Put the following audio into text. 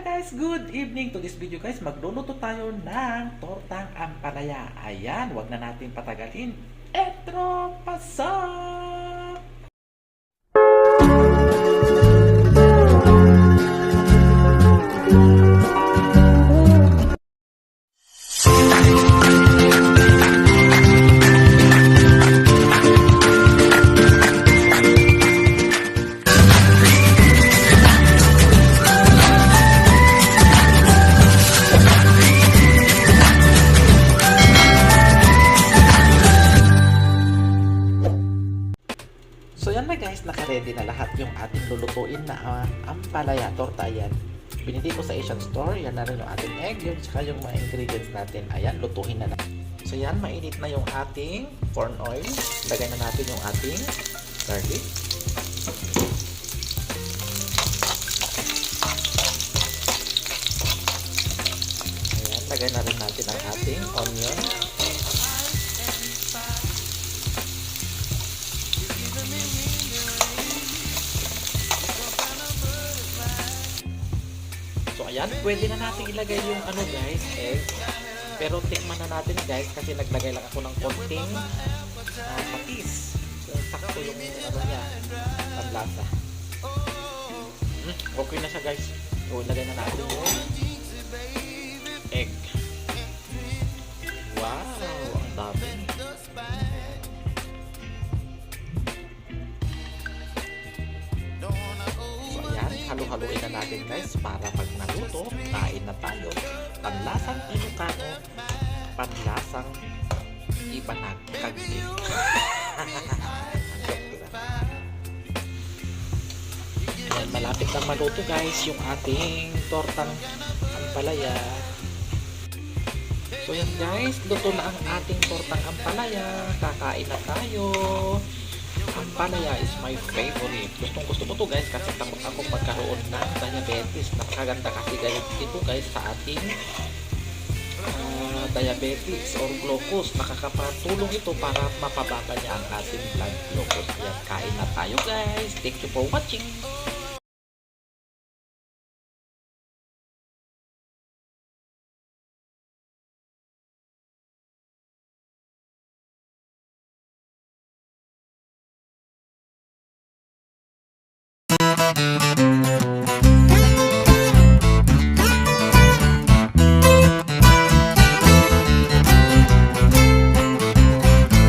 Guys, good evening. To this video guys, magluluto tayo ng tortang ampalaya. Ayan, wag na natin patagalin. Etro, pasok! So yan na guys, naka-ready na lahat yung ating lulutuin na ampalaya torta. Ayan, binili ko sa Asian store. Yan na rin yung ating egg, yung saka yung mga ingredients natin. Ayan, lutuin na. So yan, mainit na yung ating corn oil. Lagay na natin yung ating garlic. Ayan, lagay na rin natin ang ating onion. So ayan, pwede na natin ilagay yung guys, egg. Pero tikman na natin guys kasi naglagay lang ako ng konting patis. So sakto yung niya, panlasa. Okay na siya guys. So ilagay na natin yung egg. Wow, ang dami. Halo-haloin na natin guys para pag naluto, kain na tayo. Panlasang Ilocano, panlasang Ibanag Kagdi. Ayan, malapit nang maluto guys yung ating tortang ampalaya. So yan guys, luto na ang ating tortang ampalaya. Kakain na tayo. Ampalaya is my favorite. Gusto ko to guys kasi takot ako magkaroon ng diabetes. Napakaganda kasi guys ito guys sa ating diabetes or glucose. Nakakapatulong ito para mapababa niya ang ating blood glucose. Yan, kain na tayo guys. Thank you for watching.